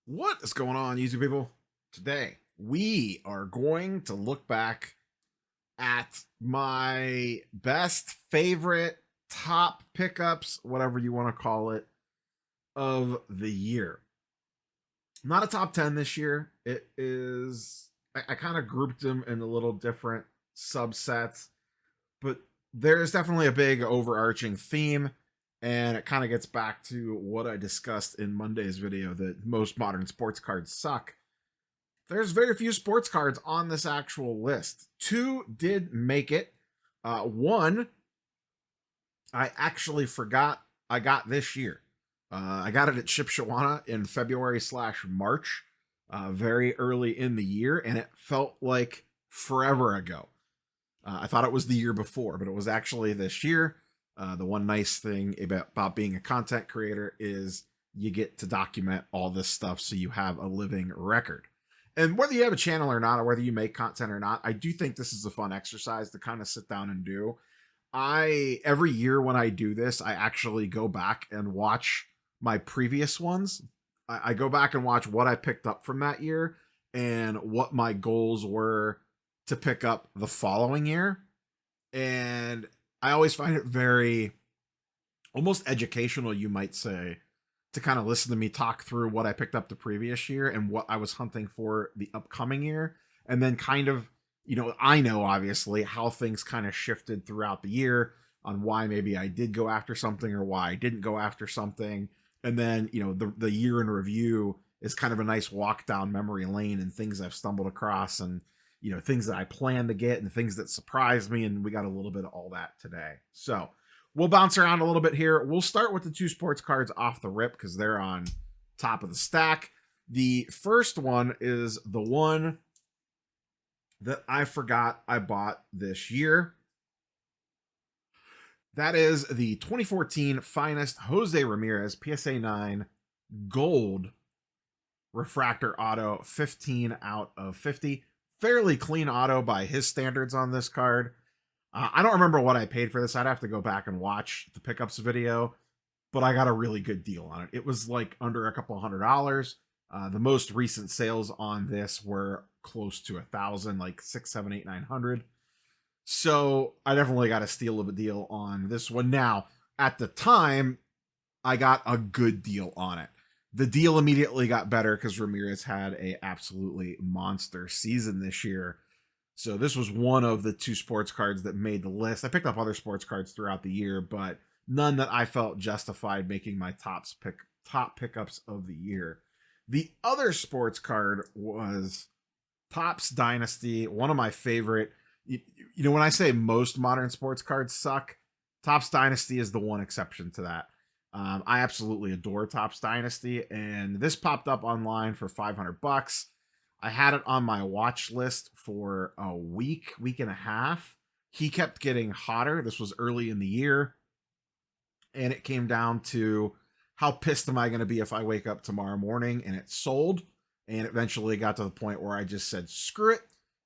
What is going on, YouTube people? Today, we are going to look back at my best favorite top pickups, whatever you want to call it, of the year. Not a top 10 this year. It is, I kind of grouped them in a little different subsets, but there's definitely a big overarching theme. And it kind of gets back to what I discussed in Monday's video that most modern sports cards suck. There's very few sports cards on this actual list. Two did make it. One, I actually forgot I got this year. I got it at Shipshawana in February/March, very early in the year, and it felt like forever ago. I thought it was the year before, but it was actually this year. The one nice thing about being a content creator is you get to document all this stuff so you have a living record. And whether you have a channel or not, or whether you make content or not, I do think this is a fun exercise to kind of sit down and do. Every year when I do this, I actually go back and watch my previous ones. I go back and watch what I picked up from that year and what my goals were to pick up the following year. And I always find it very almost educational, you might say, to kind of listen to me talk through what I picked up the previous year and what I was hunting for the upcoming year. And then kind of, I know obviously how things kind of shifted throughout the year on why maybe I did go after something or why I didn't go after something. And then, the year in review is kind of a nice walk down memory lane and things I've stumbled across and things that I plan to get and things that surprised me. And we got a little bit of all that today. So we'll bounce around a little bit here. We'll start with the two sports cards off the rip because they're on top of the stack. The first one is the one that I forgot I bought this year. That is the 2014 Finest Jose Ramirez PSA 9 Gold Refractor Auto, 15 out of 50. Fairly clean auto by his standards on this card. I don't remember what I paid for this. I'd have to go back and watch the pickups video, but I got a really good deal on it. It was like under a couple $100. The most recent sales on this were close to 1,000, like 6, 7, 8, 900. So I definitely got a steal of a deal on this one. Now, at the time, I got a good deal on it. The deal immediately got better because Ramirez had a absolutely monster season this year. So this was one of the two sports cards that made the list. I picked up other sports cards throughout the year, but none that I felt justified making my top pickups of the year. The other sports card was Topps Dynasty, one of my favorite. When I say most modern sports cards suck, Topps Dynasty is the one exception to that. I absolutely adore Topps Dynasty, and this popped up online for $500. I had it on my watch list for a week and a half. He kept getting hotter. This was early in the year, and it came down to how pissed am I going to be if I wake up tomorrow morning and it sold, and eventually got to the point where I just said screw it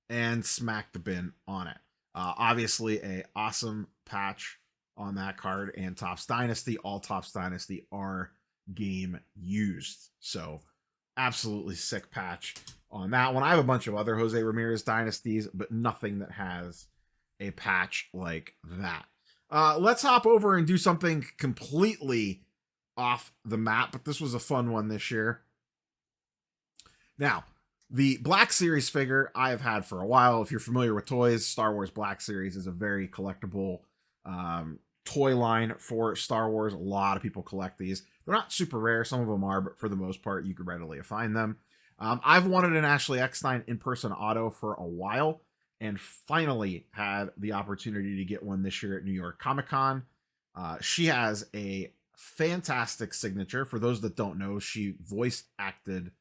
and smacked the bin on it. Obviously, a awesome patch on that card, and Topps Dynasty. All Topps Dynasty are game used. So absolutely sick patch on that one. I have a bunch of other Jose Ramirez Dynasties, but nothing that has a patch like that. Let's hop over and do something completely off the map, but this was a fun one this year. Now, the Black Series figure I have had for a while. If you're familiar with toys, Star Wars Black Series is a very collectible toy line for Star Wars. A lot of people collect these. They're not super rare. Some of them are, but for the most part, you could readily find them. I've wanted an Ashley Eckstein in-person auto for a while and finally had the opportunity to get one this year at New York Comic Con. She has a fantastic signature. For those that don't know, she voice acted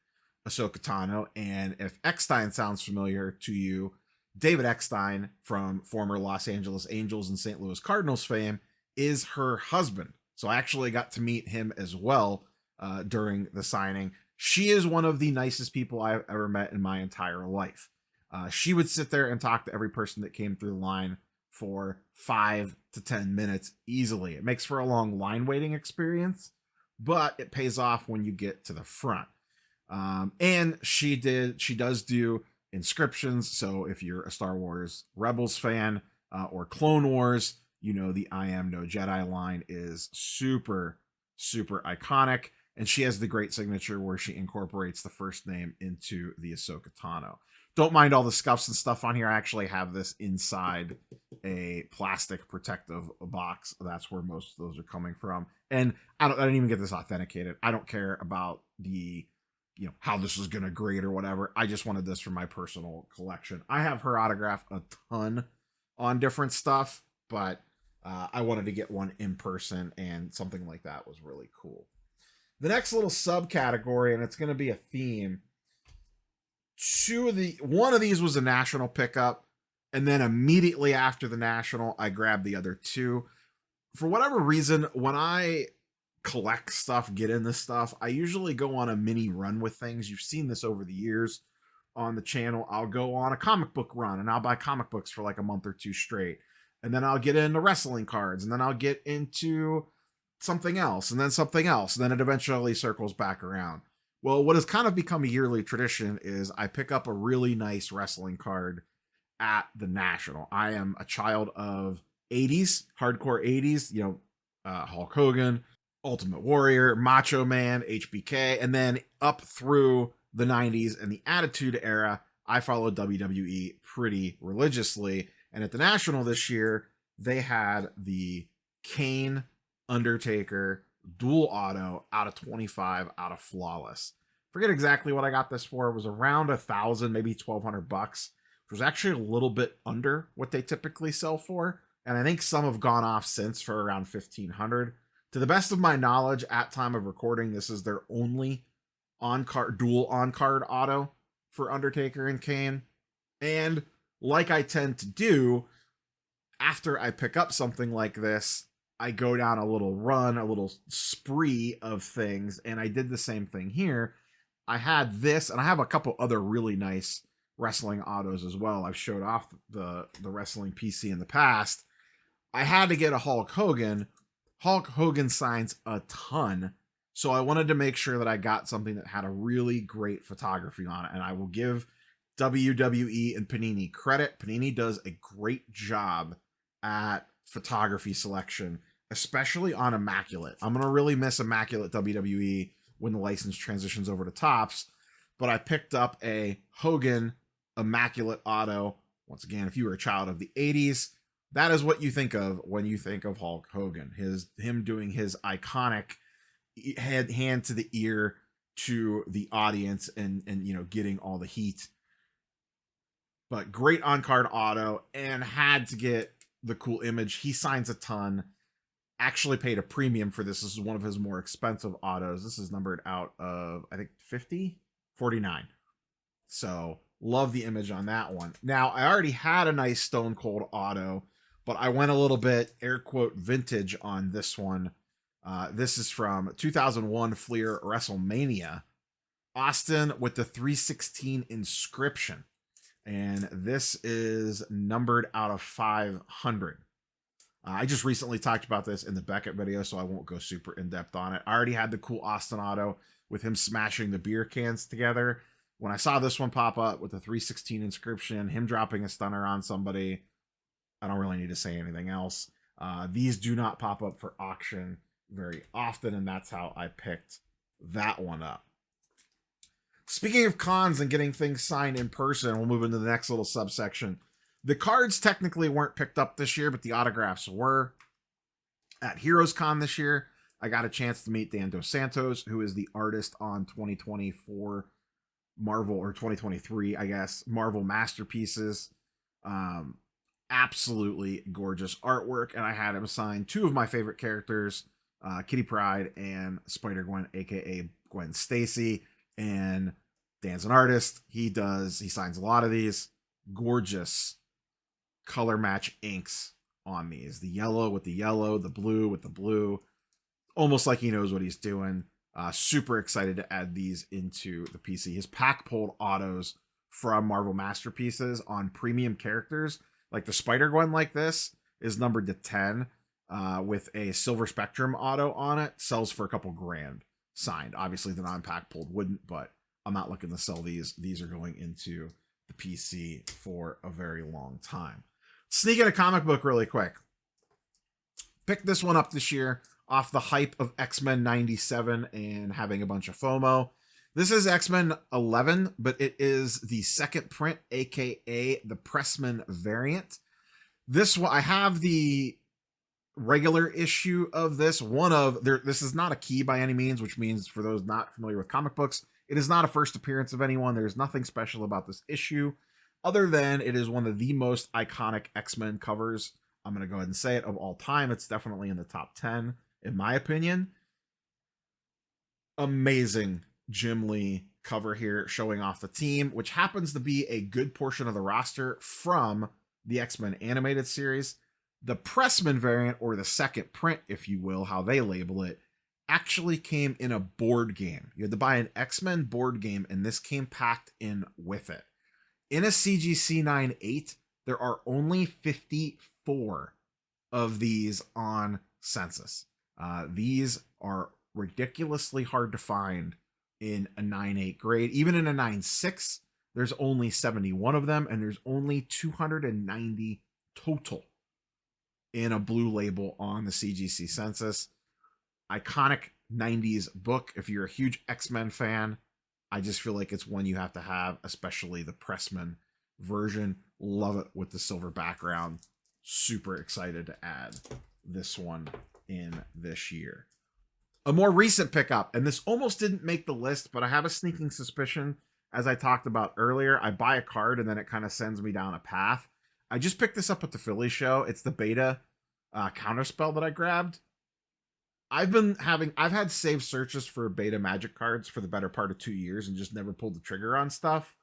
Ahsoka Tano, and if Eckstein sounds familiar to you, David Eckstein from former Los Angeles Angels and St. Louis Cardinals fame is her husband. So I actually got to meet him as well during the signing. She is one of the nicest people I've ever met in my entire life. She would sit there and talk to every person that came through the line for 5 to 10 minutes easily. It makes for a long line waiting experience, but it pays off when you get to the front. And she does do inscriptions. So if you're a Star Wars Rebels fan or Clone Wars, you know the I Am No Jedi line is super, super iconic. And she has the great signature where she incorporates the first name into the Ahsoka Tano. Don't mind all the scuffs and stuff on here. I actually have this inside a plastic protective box. That's where most of those are coming from. And I didn't even get this authenticated. I don't care about the, you know, how this is going to grade or whatever. I just wanted this for my personal collection. I have her autograph a ton on different stuff, but I wanted to get one in person, and something like that was really cool. The next little subcategory, and it's going to be a theme. One of these was a national pickup, and then immediately after the national, I grabbed the other two. For whatever reason, when I collect stuff, get into stuff, I usually go on a mini run with things. You've seen this over the years on the channel. I'll go on a comic book run, and I'll buy comic books for like a month or two straight. And then I'll get into wrestling cards, and then I'll get into something else, and then something else, and then it eventually circles back around. Well, what has kind of become a yearly tradition is I pick up a really nice wrestling card at the National. I am a child of 80s, hardcore 80s, you know, Hulk Hogan, Ultimate Warrior, Macho Man, HBK, and then up through the 90s and the Attitude Era, I followed WWE pretty religiously. And at the National this year, they had the Kane Undertaker dual auto out of 25 out of Flawless. Forget exactly what I got this for. It was around $1,000, maybe $1,200, which was actually a little bit under what they typically sell for. And I think some have gone off since for around $1,500. To the best of my knowledge, at time of recording, this is their only dual on-card auto for Undertaker and Kane. And like I tend to do, after I pick up something like this, I go down a little run, a little spree of things, and I did the same thing here. I had this, and I have a couple other really nice wrestling autos as well. I've showed off the wrestling PC in the past. I had to get a Hulk Hogan. Hulk Hogan signs a ton, so I wanted to make sure that I got something that had a really great photography on it, and I will give WWE and Panini credit. Panini does a great job at photography selection, especially on Immaculate. I'm going to really miss Immaculate WWE when the license transitions over to Topps, but I picked up a Hogan Immaculate auto. Once again, if you were a child of the 80s, that is what you think of when you think of Hulk Hogan. Him doing his iconic hand to the ear to the audience and you know, getting all the heat. But great on-card auto, and had to get the cool image. He signs a ton. Actually paid a premium for this. This is one of his more expensive autos. This is numbered out of, I think, 49. So love the image on that one. Now, I already had a nice Stone Cold auto, but I went a little bit air quote vintage on this one. This is from 2001 Fleer WrestleMania. Austin with the 316 inscription. And this is numbered out of 500. I just recently talked about this in the Beckett video, so I won't go super in-depth on it. I already had the cool Austin auto with him smashing the beer cans together. When I saw this one pop up with the 316 inscription, him dropping a stunner on somebody, I don't really need to say anything else. These do not pop up for auction very often, and that's how I picked that one up. Speaking of cons and getting things signed in person, we'll move into the next little subsection. The cards technically weren't picked up this year, but the autographs were. At Heroes Con this year, I got a chance to meet Dan Dos Santos, who is the artist on 2024 Marvel, or 2023, I guess, Marvel Masterpieces. Absolutely gorgeous artwork, and I had him sign two of my favorite characters, Kitty Pryde and Spider-Gwen, aka Gwen Stacy. And Dan's an artist. He signs a lot of these. Gorgeous color match inks on these. The yellow with the yellow, the blue with the blue. Almost like he knows what he's doing. Super excited to add these into the PC. His pack pulled autos from Marvel Masterpieces on premium characters, like the Spider-Gwen like this, is numbered to 10 with a Silver Spectrum auto on it. Sells for a couple grand signed. Obviously the non-pack pulled wouldn't, but I'm not looking to sell these. These are going into the PC for a very long time. Sneak in a comic book really quick. Picked this one up this year off the hype of X-Men 97 and having a bunch of FOMO. This is X-Men 11, but it is the second print, aka the Pressman variant. This one, I have the regular issue of this. This is not a key by any means, which means for those not familiar with comic books, it is not a first appearance of anyone. There's nothing special about this issue, other than it is one of the most iconic X-Men covers. I'm going to go ahead and say it, of all time. It's definitely in the top 10, in my opinion. Amazing Jim Lee cover here, showing off the team, which happens to be a good portion of the roster from the X-Men animated series. The Pressman variant, or the second print, if you will, how they label it, actually came in a board game. You had to buy an X-Men board game, and this came packed in with it. In a CGC 9.8, there are only 54 of these on census. These are ridiculously hard to find in a 9.8 grade. Even in a 9.6, there's only 71 of them, and there's only 290 total in a blue label on the CGC census. Iconic 90s book. If you're a huge X-Men fan, I just feel like it's one you have to have, especially the Pressman version. Love it with the silver background. Super excited to add this one in this year. A more recent pickup, and this almost didn't make the list, but I have a sneaking suspicion, as I talked about earlier, I buy a card and then it kind of sends me down a path. I just picked this up at the Philly show. It's the beta counterspell that I grabbed. I've had saved searches for beta Magic cards for the better part of 2 years and just never pulled the trigger on stuff.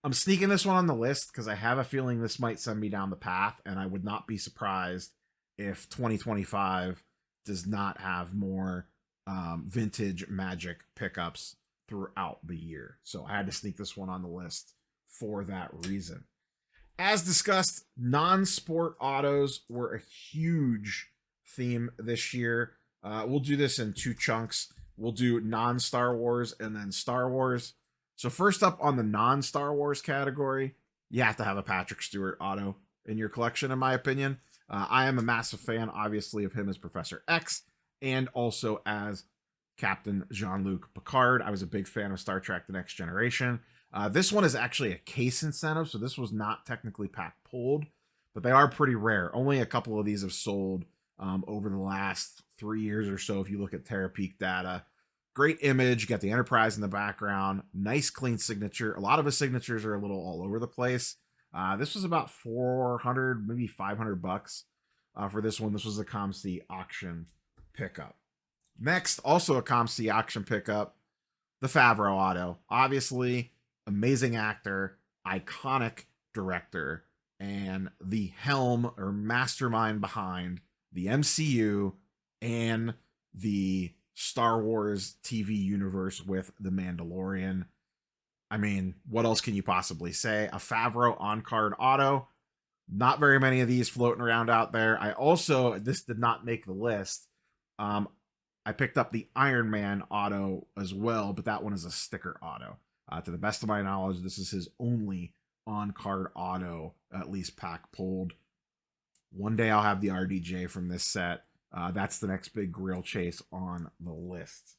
I'm sneaking this one on the list because I have a feeling this might send me down the path, and I would not be surprised if 2025 does not have more vintage Magic pickups throughout the year. So I had to sneak this one on the list for that reason. As discussed, non-sport autos were a huge theme this year. We'll do this in 2 chunks. We'll do non-Star Wars and then Star Wars. So first up on the non-Star Wars category, you have to have a Patrick Stewart auto in your collection, in my opinion. I am a massive fan, obviously, of him as Professor X and also as Captain Jean-Luc Picard. I was a big fan of Star Trek The Next Generation. This one is actually a case incentive, so this was not technically pack pulled, but they are pretty rare. Only a couple of these have sold over the last 3 years or so, if you look at TerraPeak data. Great image, you got the Enterprise in the background, nice clean signature. A lot of his signatures are a little all over the place. This was about 400, maybe 500 bucks for this one. This was a ComC auction pickup. Next, also a ComC auction pickup, the Favreau auto. Obviously, amazing actor, iconic director, and the helm or mastermind behind the MCU and the Star Wars TV universe with The Mandalorian. I mean, what else can you possibly say? A Favreau on-card auto. Not very many of these floating around out there. This did not make the list. I picked up the Iron Man auto as well, but that one is a sticker auto. To the best of my knowledge, this is his only on-card auto, at least pack pulled. One day I'll have the RDJ from this set. That's the next big grail chase on the list.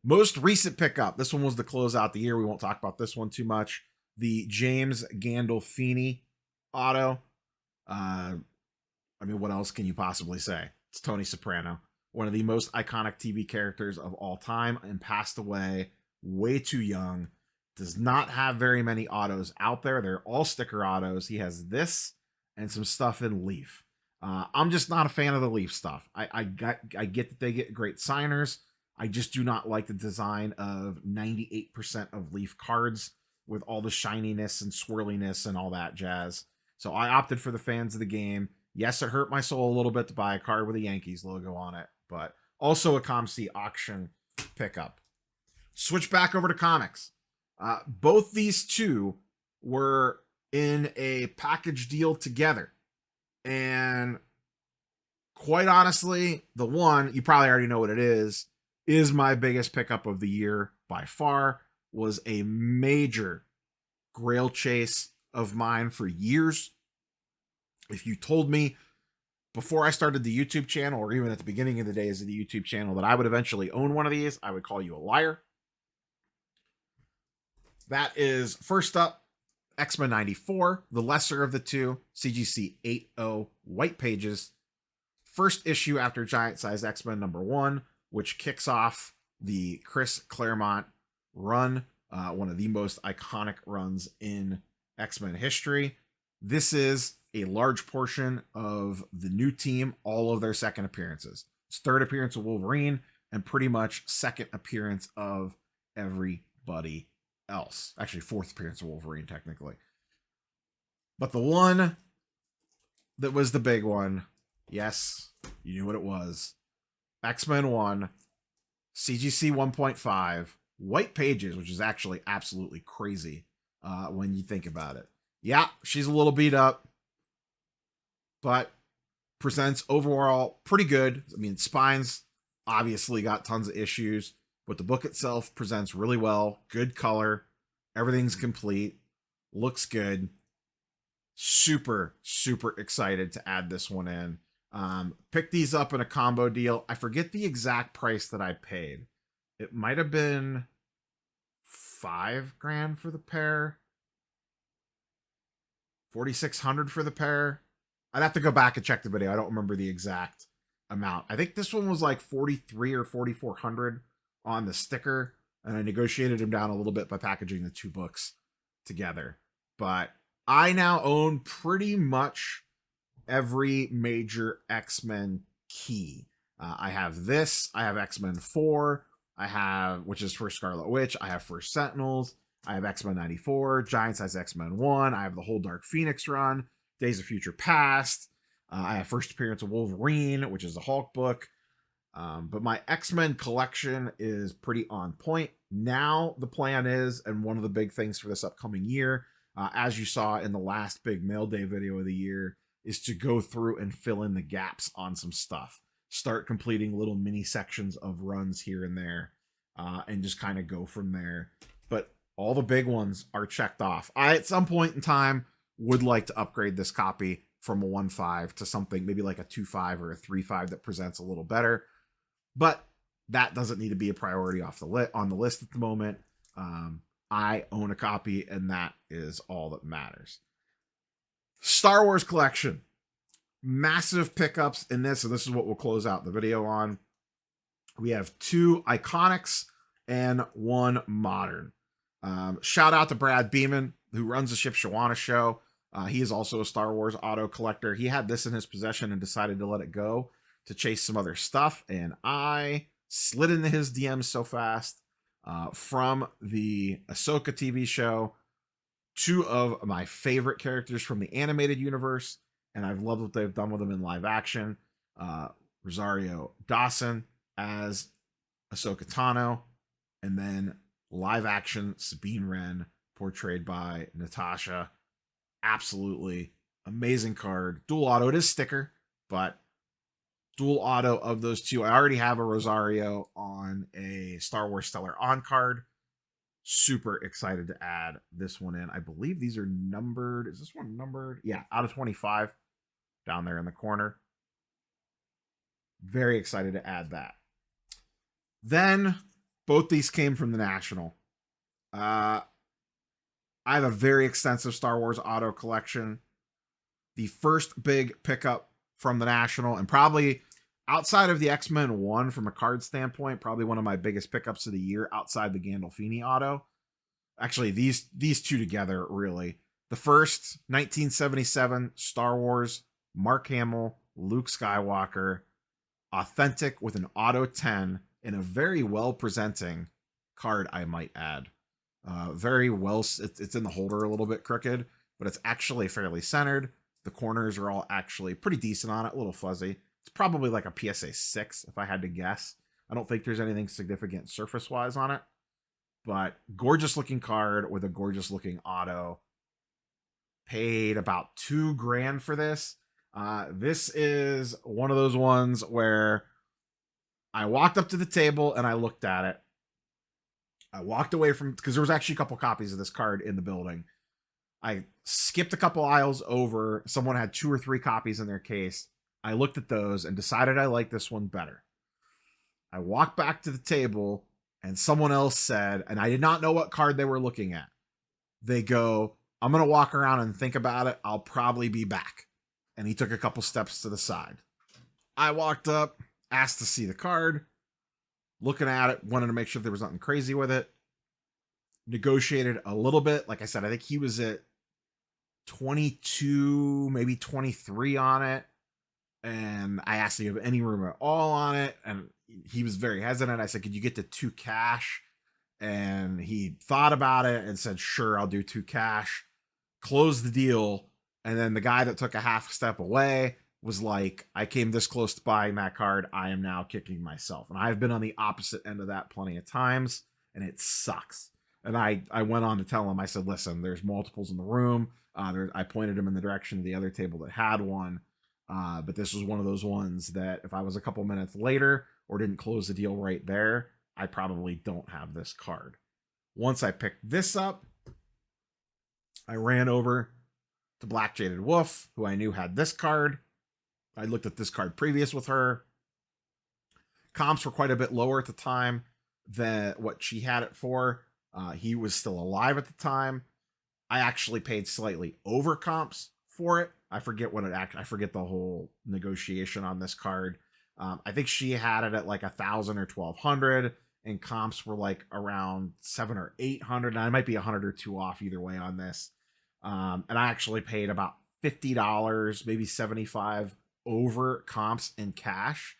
Most recent pickup. This one was the close out the year. We won't talk about this one too much. The James Gandolfini auto. I mean, what else can you possibly say? It's Tony Soprano, one of the most iconic TV characters of all time, and passed away way too young. Does not have very many autos out there. They're all sticker autos. He has this and some stuff in Leaf. I'm just not a fan of the Leaf stuff. I get that they get great signers. I just do not like the design of 98% of Leaf cards with all the shininess and swirliness and all that jazz. So I opted for the fans of the game. Yes, it hurt my soul a little bit to buy a card with a Yankees logo on it, but also a ComC auction pickup. Switch back over to comics. Both these two were in a package deal together. And quite honestly, the one, you probably already know what it is. is my biggest pickup of the year by far. Was a major grail chase of mine for years. If you told me before I started the YouTube channel, or even at the beginning of the days of the YouTube channel, that I would eventually own one of these, I would call you a liar. That is, first up, X-Men 94, the lesser of the two, CGC 8.0 White Pages. First issue after Giant Size X-Men #1, which kicks off the Chris Claremont run, one of the most iconic runs in X-Men history. This is a large portion of the new team, all of their second appearances. It's third appearance of Wolverine, and pretty much second appearance of everybody else. Actually, fourth appearance of Wolverine, technically. But the one that was the big one, yes, you knew what it was. X-Men 1, CGC 1.5, White Pages, which is actually absolutely crazy when you think about it. Yeah, she's a little beat up, but presents overall pretty good. I mean, Spine's obviously got tons of issues, but the book itself presents really well. Good color. Everything's complete. Looks good. Super, super excited to add this one in. Picked these up in a combo deal. I forget the exact price that I paid. It might have been $5,000 for the pair. $4,600 for the pair. I'd have to go back and check the video. I don't remember the exact amount. I think this one was like $4,300 or $4,400 on the sticker, and I negotiated them down a little bit by packaging the two books together. But I now own pretty much every major X-Men key. I have this. I have X-Men 4. I have, which is for Scarlet Witch. I have First Sentinels. I have X-Men 94, Giant Size X-Men 1. I have the whole Dark Phoenix run, Days of Future Past. I have first appearance of Wolverine, which is a Hulk book. But my X-Men collection is pretty on point. Now the plan is, and one of the big things for this upcoming year, as you saw in the last big mail day video of the year, is to go through and fill in the gaps on some stuff. Start completing little mini sections of runs here and there, and just kind of go from there. But all the big ones are checked off. I, at some point in time, would like to upgrade this copy from a 1.5 to something maybe like a 2.5 or a 3.5 that presents a little better. But that doesn't need to be a priority on the list at the moment. I own a copy, and that is all that matters. Star Wars collection. Massive pickups in this, and this is what we'll close out the video on. We have 2 iconics and 1 modern. Shout out to Brad Beeman, who runs the Ship Shawana show. He is also a Star Wars auto collector. He had this in his possession and decided to let it go to chase some other stuff, and I slid into his DMs so fast. From the Ahsoka TV show, 2 of my favorite characters from the animated universe, and I've loved what they've done with them in live action. Rosario Dawson as Ahsoka Tano, and then live action Sabine Wren, portrayed by Natasha. Absolutely amazing card. Dual auto. It is sticker, but dual auto of those 2. I already have a Rosario on a Star Wars Stellar On card. Super excited to add this one in. I believe these are numbered. Is this one numbered? Yeah, out of 25 down there in the corner. Very excited to add that. Then both these came from the National. I have a very extensive Star Wars auto collection. The first big pickup from the National, and probably outside of the X-Men 1 from a card standpoint, probably one of my biggest pickups of the year outside the Gandolfini auto. Actually, these 2 together, really. The first, 1977 Star Wars, Mark Hamill, Luke Skywalker, authentic with an auto 10 and a very well presenting card, I might add. Very well, it's in the holder a little bit crooked, but it's actually fairly centered. The corners are all actually pretty decent on it, a little fuzzy. It's probably like a PSA 6 if I had to guess. I don't think there's anything significant surface-wise on it, but gorgeous looking card with a gorgeous looking auto. Paid about $2,000 for this. This is one of those ones where I walked up to the table and I looked at it. I walked away from, because there was actually a couple copies of this card in the building. I skipped a couple aisles over. Someone had 2 or 3 copies in their case. I looked at those and decided I liked this one better. I walked back to the table and someone else said, and I did not know what card they were looking at. They go, I'm going to walk around and think about it. I'll probably be back. And he took a couple steps to the side. I walked up, asked to see the card, looking at it, wanted to make sure there was nothing crazy with it. Negotiated a little bit. Like I said, I think he was at 22, maybe 23 on it. And I asked if you have any room at all on it. And he was very hesitant. I said, could you get to 2 cash? And he thought about it and said, sure, I'll do 2 cash. Closed the deal. And then the guy that took a half step away was like, I came this close to buying that card. I am now kicking myself. And I've been on the opposite end of that plenty of times, and it sucks. And I went on to tell him, I said, listen, there's multiples in the room. I pointed him in the direction of the other table that had one. But this was one of those ones that if I was a couple minutes later or didn't close the deal right there, I probably don't have this card. Once I picked this up, I ran over to Black Jaded Wolf, who I knew had this card. I looked at this card previous with her. Comps were quite a bit lower at the time than what she had it for. He was still alive at the time. I actually paid slightly over comps for it. I forget the whole negotiation on this card. I think she had it at like 1,000 or 1,200, and comps were like around 700 or 800. And I might be 100 or 2 off either way on this. And I actually paid about $50, maybe 75 over comps in cash,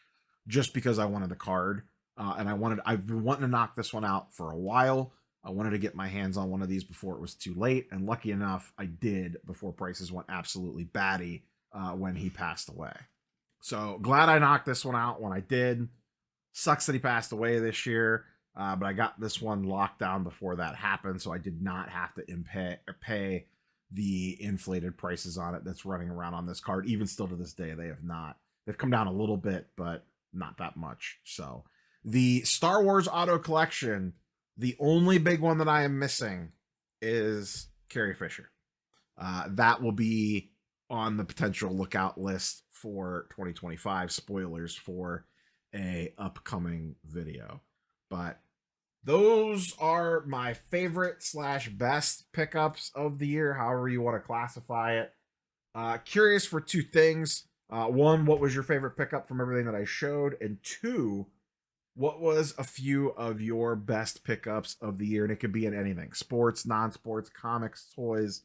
just because I wanted the card. And I've been wanting to knock this one out for a while. I wanted to get my hands on one of these before it was too late. And lucky enough, I did before prices went absolutely batty when he passed away. So glad I knocked this one out when I did. Sucks that he passed away this year. But I got this one locked down before that happened. So I did not have to pay the inflated prices on it that's running around on this card. Even still to this day, they have not. They've come down a little bit, but not that much. So the Star Wars Auto Collection, the only big one that I am missing is Carrie Fisher. That will be on the potential lookout list for 2025. Spoilers for a upcoming video. But those are my favorite / best pickups of the year, however you want to classify it. Curious for 2 things. 1, what was your favorite pickup from everything that I showed? And 2, what was a few of your best pickups of the year? And it could be in anything: sports, non-sports, comics, toys,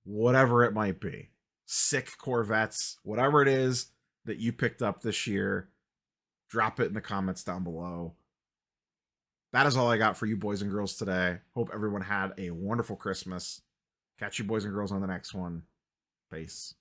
whatever it might be. Sick Corvettes, whatever it is that you picked up this year, drop it in the comments down below. That is all I got for you boys and girls today. Hope everyone had a wonderful Christmas. Catch you boys and girls on the next one. Peace.